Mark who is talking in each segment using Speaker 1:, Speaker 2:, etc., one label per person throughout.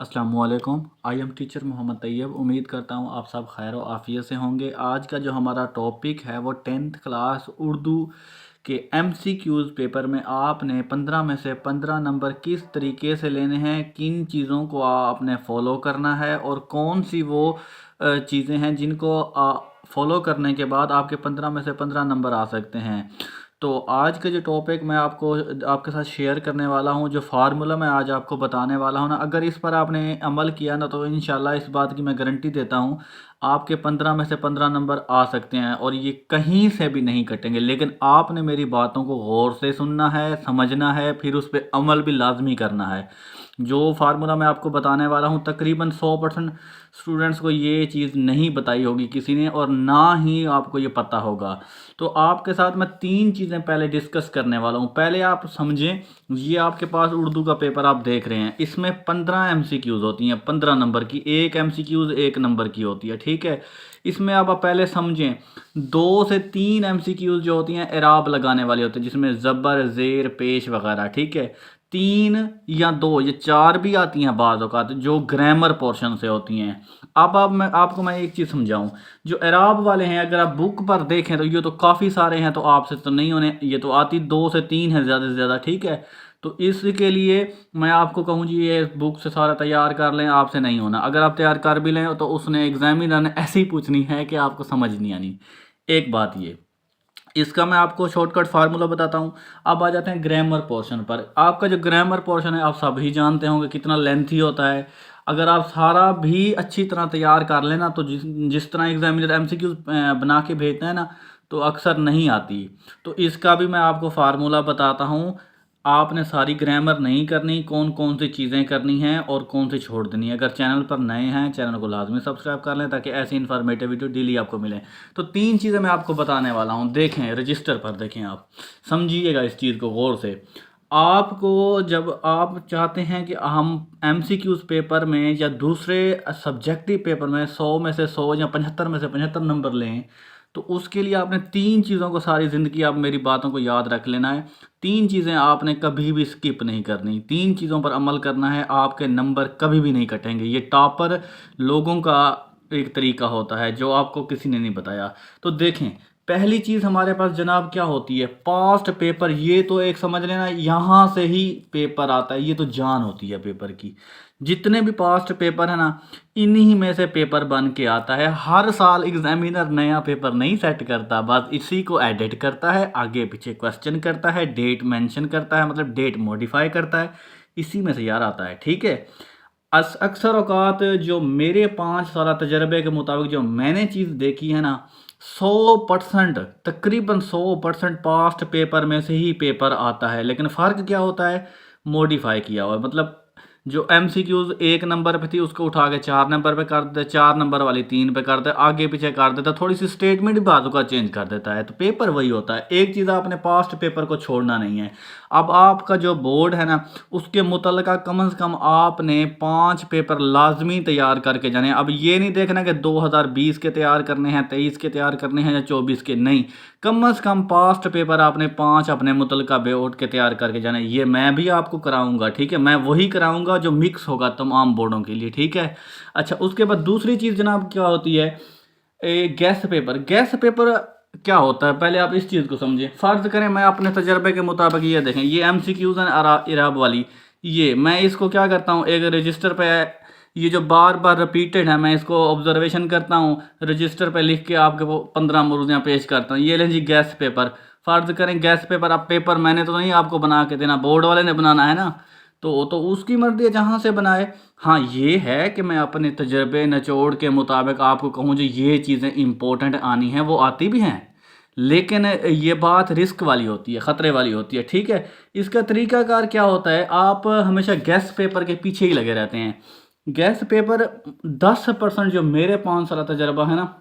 Speaker 1: अस्सलामुअलैकुम। I am teacher Mohammad Tayyab. उम्मीद करता हूँ आप सब खैर और आफियत से होंगे। आज का जो हमारा टॉपिक है वो 10th क्लास उर्दू के एमसीक्यूज़ पेपर में आपने 15 में से 15 नंबर किस तरीके से लेने हैं, किन चीज़ों को आपने फॉलो करना है और कौन सी वो चीज़ें हैं जिनको फॉलो करने के बाद आपके 15 में से 15 नंबर आ सकते हैं। तो आज का जो टॉपिक मैं आपके साथ शेयर करने वाला हूँ, जो फार्मूला मैं आज आपको बताने वाला हूँ ना, अगर इस पर आपने अमल किया ना तो इंशाल्लाह इस बात की मैं गारंटी देता हूँ आपके 15 में से 15 नंबर आ सकते हैं और ये कहीं से भी नहीं कटेंगे। लेकिन आपने मेरी बातों को गौर से सुनना है, समझना है, फिर उस पर अमल भी लाजमी करना है। जो फार्मूला मैं आपको बताने वाला हूँ तकरीबन 100% स्टूडेंट्स को ये चीज़ नहीं बताई होगी किसी ने और ना ही आपको ये पता होगा। तो आपके साथ मैं 3 चीज़ें पहले डिस्कस करने वाला हूँ। पहले आप समझें, ये आपके पास उर्दू का पेपर आप देख रहे हैं, इसमें 15 एमसीक्यूज़ होती हैं, 15 नंबर की। एक एमसीक्यूज़ 1 नंबर की होती है, ठीक है। इसमें आप पहले समझें, 2 से 3 एमसीक्यूज़ जो होती हैं एराब लगाने वाली होती है, जिसमें ज़बर, ज़ेर, पेश वगैरह, ठीक है। 3 या 2 ये 4 भी आती हैं बाज़ औक़ात, जो ग्रामर पोर्शन से होती हैं। अब मैं आपको एक चीज़ समझाऊं, जो एराब वाले हैं अगर आप बुक पर देखें तो ये तो काफ़ी सारे हैं, तो आपसे तो नहीं होने, ये तो आती 2 से 3 है ज़्यादा से ज़्यादा, ठीक है। तो इसके लिए मैं आपको कहूँ जी ये बुक से सारा तैयार कर लें, आपसे नहीं होना। अगर आप तैयार कर भी लें तो उसने एग्जामिनर ने ऐसे ही पूछनी है कि आपको समझ नहीं आनी। एक बात ये, इसका मैं आपको शॉर्टकट फार्मूला बताता हूँ। अब आ जाते हैं ग्रामर पोर्शन पर। आपका जो ग्रामर पोर्शन है आप सभी जानते होंगे कितना लेंथी होता है। अगर आप सारा भी अच्छी तरह तैयार कर लेना तो जिस जिस तरह एग्जामिनर एमसीक्यू बना के भेजते हैं ना, तो अक्सर नहीं आती। तो इसका भी मैं आपको फार्मूला बताता हूँ। आपने सारी ग्रामर नहीं करनी, कौन कौन सी चीज़ें करनी हैं और कौन सी छोड़ देनी है। अगर चैनल पर नए हैं चैनल को लाजमी सब्सक्राइब कर लें ताकि ऐसी इन्फॉर्मेटिव वीडियो डेली आपको मिले। तो 3 चीज़ें मैं आपको बताने वाला हूँ, देखें रजिस्टर पर, देखें, आप समझिएगा इस चीज़ को गौर से। आपको जब आप चाहते हैं कि हम एमसीक्यूज़ पेपर में या दूसरे सब्जेक्टिव पेपर में 100 में से 100 या 75 में से 75 नंबर लें, तो उसके लिए आपने 3 चीज़ों को सारी ज़िंदगी आप मेरी बातों को याद रख लेना है। 3 चीज़ें आपने कभी भी स्किप नहीं करनी, 3 चीज़ों पर अमल करना है, आपके नंबर कभी भी नहीं कटेंगे। ये टॉपर लोगों का एक तरीका होता है जो आपको किसी ने नहीं बताया। तो देखें, पहली चीज़ हमारे पास जनाब क्या होती है, पास्ट पेपर। ये तो एक समझ लेना यहाँ से ही पेपर आता है, ये तो जान होती है पेपर की। जितने भी पास्ट पेपर है ना, इन्हीं में से पेपर बन के आता है। हर साल एग्जामिनर नया पेपर नहीं सेट करता, बस इसी को एडिट करता है, आगे पीछे क्वेश्चन करता है, डेट मेंशन करता है, मतलब डेट मॉडिफाई करता है, इसी में से यार आता है, ठीक है। अक्सर औकात जो मेरे 5 साल तजर्बे के मुताबिक जो मैंने चीज़ देखी है ना, 100% तकरीबन 100% पास्ट पेपर में से ही पेपर आता है। लेकिन फ़र्क क्या होता है, मॉडिफाई किया हुआ है। मतलब जो एमसीक्यूज़ 1 नंबर पे थी उसको उठा के 4 नंबर पे कर दे, 4 नंबर वाली 3 पे कर दे, आगे पीछे कर देता, थोड़ी सी स्टेटमेंट भी बाजू का चेंज कर देता है, तो पेपर वही होता है। एक चीज़ आपने पास्ट पेपर को छोड़ना नहीं है। अब आपका जो बोर्ड है ना, उसके मुतल्लिका कम से कम आपने 5 पेपर लाजमी तैयार करके जाने। अब ये नहीं देखना कि 2020 के तैयार करने हैं, 23 के तैयार करने हैं या 24 के, नहीं। कम से कम पास्ट पेपर आपने 5 अपने मुतल्लिका बोर्ड के तैयार करके जाना है। ये मैं भी आपको कराऊंगा, ठीक है। मैं वही कराऊंगा जो मिक्स होगा तमाम बोर्डों के लिए, ठीक है। अच्छा, उसके बाद दूसरी चीज़ जनाब क्या होती है, गैस पेपर। गैस पेपर क्या होता है, पहले आप इस चीज़ को समझें। फ़र्ज़ करें मैं अपने तजर्बे के मुताबिक, ये देखें, ये एमसीक्यूज़ हैं इराब वाली, ये मैं इसको क्या करता हूँ, एक रजिस्टर पे, ये जो बार बार रिपीटेड है, मैं इसको ऑब्जर्वेशन करता हूँ, रजिस्टर पे लिख के आपके वो 15 मुर्गियाँ पेश करता हूँ। ये लें जी गैस पेपर। फ़र्ज़ करें गैस पेपर, अब पेपर मैंने तो नहीं आपको बना के देना, बोर्ड वाले ने बनाना है ना, तो उसकी मर्ज़ी है जहाँ से बनाए। हाँ, ये है कि मैं अपने तजर्बे निचोड़ के मुताबिक आपको कहूँ जो ये चीज़ें इंपॉर्टेंट आनी हैं वो आती भी हैं, लेकिन ये बात रिस्क वाली होती है, ख़तरे वाली होती है, ठीक है। इसका तरीकाकार क्या होता है, आप हमेशा गैस पेपर के पीछे ही लगे रहते हैं। गैस पेपर 10% जो मेरे 5 साल तजर्बा है ना,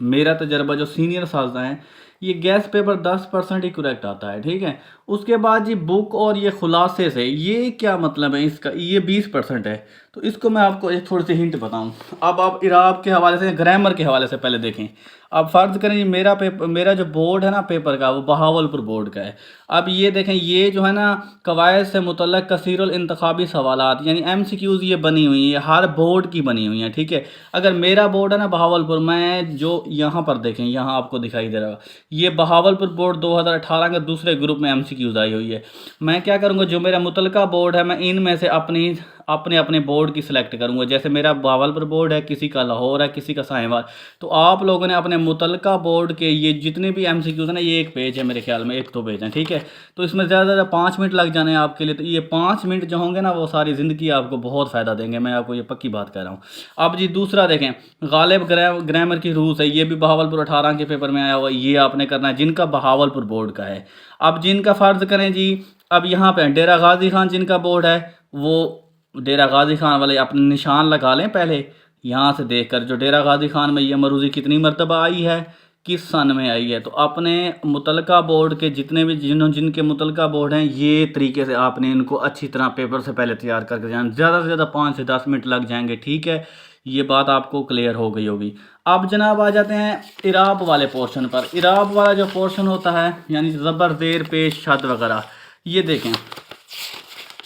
Speaker 1: मेरा तजर्बा जो सीनियर साजा हैं, ये गैस पेपर 10% ही करेक्ट आता है, ठीक है। उसके बाद ये बुक और ये खुलासे से, ये क्या मतलब है इसका, ये 20% है। तो इसको मैं आपको एक थोड़ी सी हिंट बताऊं। अब आप इराब के हवाले से, ग्रामर के हवाले से पहले देखें। अब फ़र्ज़ करें ये मेरा जो बोर्ड है ना पेपर का, वो बहावलपुर बोर्ड का है। अब ये देखें, ये जो है ना कवायद से मुतल्लक़ कसीरुल इंतखाबी सवालात यानी MCQs ये बनी हुई हैं, हर बोर्ड की बनी हुई हैं, ठीक है। अगर मेरा बोर्ड है ना बहावलपुर, मैं जो यहाँ पर देखें, यहाँ आपको दिखाई दे रहा होगा, ये बहावलपुर बोर्ड 2018 के दूसरे ग्रुप में MCQs आई हुई है। मैं क्या करूँगा, जो मेरा मुतल्लिका बोर्ड है मैं इनमें से अपने अपने बोर्ड की सिलेक्ट करूँगा। जैसे मेरा बहावलपुर बोर्ड है, किसी का लाहौर है, किसी का साहिवाल। तो आप लोगों ने अपने मुतल्लिका बोर्ड के ये जितने भी MCQs हैं ना, ये एक पेज है मेरे ख्याल में, 1-2 पेज हैं, ठीक है। तो इसमें ज़्यादा से ज़्यादा 5 मिनट लग जाने हैं आपके लिए। तो ये 5 मिनट जो होंगे ना, वो सारी ज़िंदगी आपको बहुत फ़ायदा देंगे, मैं आपको ये पक्की बात कह रहा हूँ। अब जी दूसरा देखें, गालिब ग्रामर की रूल्स है, ये भी बहावलपुर 18 के पेपर में आया हुआ है। ये आपने करना है जिनका बहावलपुर बोर्ड का है। अब जिनका फ़र्ज़ करें जी, अब यहाँ पे डेरा गाजी खान जिनका बोर्ड है, वो डेरा गाजी खान वाले अपने निशान लगा लें पहले यहाँ से देखकर, जो डेरा गाजी खान में ये मरूज़ी कितनी मरतबा आई है, किस सन में आई है। तो अपने मुतल्लिका बोर्ड के जितने भी जिनके मुतल्लिका बोर्ड हैं, ये तरीके से आपने इनको अच्छी तरह पेपर से पहले तैयार करके जाना। ज़्यादा से ज़्यादा 5 से 10 मिनट लग जाएंगे, ठीक है। ये बात आपको क्लियर हो गई होगी। अब जनाब आ जाते हैं इराब वाले पोर्शन पर। इराब वाला जो पोर्शन होता है यानी ज़बर ज़ेर पेश शद वगैरह, ये देखें,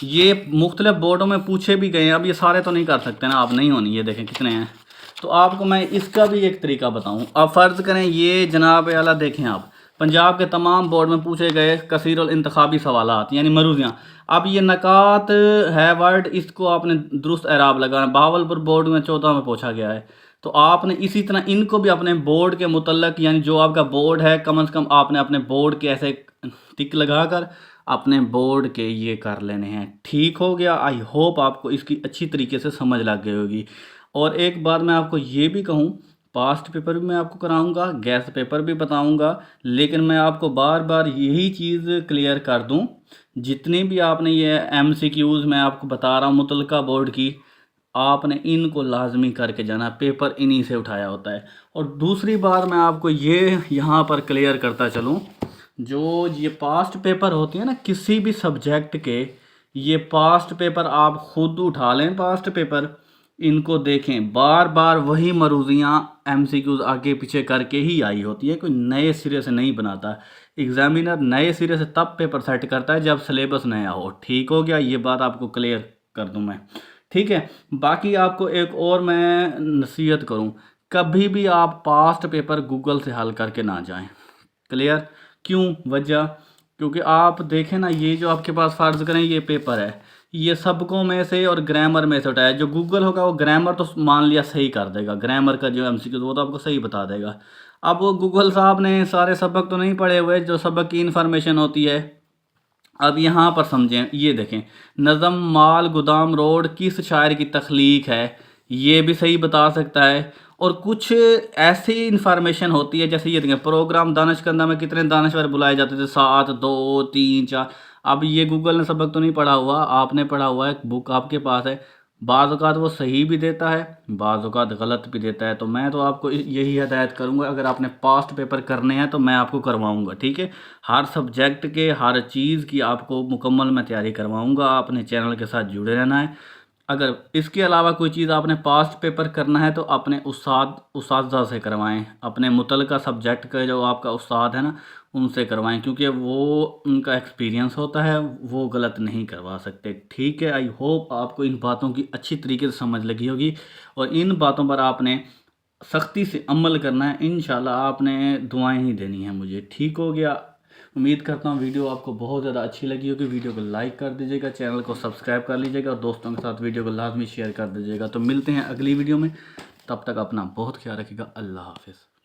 Speaker 1: ये मुख्तलिफ बोर्डों में पूछे भी गए हैं। अब ये सारे तो नहीं कर सकते ना आप, नहीं होनी। ये देखें कितने हैं, तो आपको मैं इसका भी एक तरीका बताऊं। अब फ़र्ज़ करें ये जनाब आला देखें, आप पंजाब के तमाम बोर्ड में पूछे गए कसीरुल इंतखाबी सवालात यानी मरूज़ियाँ। अब ये नकात है वर्ड, इसको आपने दुरुस्त एराब लगाना। बहावलपुर बोर्ड में 14 में पूछा गया है। तो आपने इसी तरह इनको भी अपने बोर्ड के मुतल्लक यानी जो आपका बोर्ड है, कम से कम आपने अपने बोर्ड के ऐसे टिक लगा कर अपने बोर्ड के ये कर लेने हैं। ठीक हो गया। आई होप आपको इसकी अच्छी तरीके से समझ लग गई होगी। और एक बात मैं आपको ये भी कहूँ, पास्ट पेपर भी मैं आपको कराऊंगा, गैस पेपर भी बताऊंगा, लेकिन मैं आपको बार बार यही चीज़ क्लियर कर दूं, जितनी भी आपने ये MCQs मैं आपको बता रहा हूँ मुतल्लिका बोर्ड की, आपने इनको लाजमी करके जाना। पेपर इन्हीं से उठाया होता है। और दूसरी बार मैं आपको ये यहाँ पर क्लियर करता चलूँ, जो ये पास्ट पेपर होती है ना किसी भी सब्जेक्ट के, ये पास्ट पेपर आप खुद उठा लें, पास्ट पेपर इनको देखें, बार बार वही मरूज़ियाँ MCQs आगे पीछे करके ही आई होती है, कोई नए सिरे से नहीं बनाता। एग्ज़ामिनर नए सिरे से तब पेपर सेट करता है जब सिलेबस नया हो। ठीक हो गया, ये बात आपको क्लियर कर दूं मैं, ठीक है। बाकी आपको एक और मैं नसीहत करूं, कभी भी आप पास्ट पेपर गूगल से हल करके ना जाएं। क्लियर? क्यों? वजह, क्योंकि आप देखें ना, ये जो आपके पास फ़र्ज़ करें ये पेपर है, ये सबकों में से और ग्रामर में से उठाया। जो गूगल होगा वो ग्रामर तो मान लिया सही कर देगा, ग्रामर का जो MCQ वो तो आपको सही बता देगा। अब वो गूगल साहब ने सारे सबक तो नहीं पढ़े हुए, जो सबक की इन्फॉर्मेशन होती है। अब यहाँ पर समझें, ये देखें, नज़म माल गुदाम रोड किस शायर की तख्लीक है, ये भी सही बता सकता है। और कुछ ऐसी इन्फॉर्मेशन होती है, जैसे ये देखें, प्रोग्राम दानिशकंदा में कितने दानिशवर बुलाए जाते थे, 7, 2, 3, 4। अब ये गूगल ने सबक तो नहीं पढ़ा हुआ, आपने पढ़ा हुआ है, बुक आपके पास है। बाज़ औक़ात वो सही भी देता है, बाज़ औक़ात गलत भी देता है। तो मैं तो आपको यही हिदायत करूँगा, अगर आपने पास्ट पेपर करने हैं तो मैं आपको करवाऊँगा, ठीक है। हर सब्जेक्ट के हर चीज़ की आपको मुकम्मल मैं तैयारी करवाऊँगा। आपने चैनल के साथ जुड़े रहना है। अगर इसके अलावा कोई चीज़ आपने पास्ट पेपर करना है तो अपने उस्ताद से करवाएं, अपने मुतल्लिका सब्जेक्ट का जो आपका उस्ताद है ना, उनसे करवाएं, क्योंकि वो उनका एक्सपीरियंस होता है, वो गलत नहीं करवा सकते, ठीक है। आई होप आपको इन बातों की अच्छी तरीके से समझ लगी होगी और इन बातों पर आपने सख्ती से अमल करना है। इंशाल्लाह आपने दुआएं ही देनी है मुझे, ठीक हो गया। उम्मीद करता हूँ वीडियो आपको बहुत ज़्यादा अच्छी लगी होगी। वीडियो को लाइक कर दीजिएगा, चैनल को सब्सक्राइब कर लीजिएगा और दोस्तों के साथ वीडियो को लाजमी शेयर कर दीजिएगा। तो मिलते हैं अगली वीडियो में, तब तक अपना बहुत ख्याल रखिएगा। अल्लाह हाफिज़।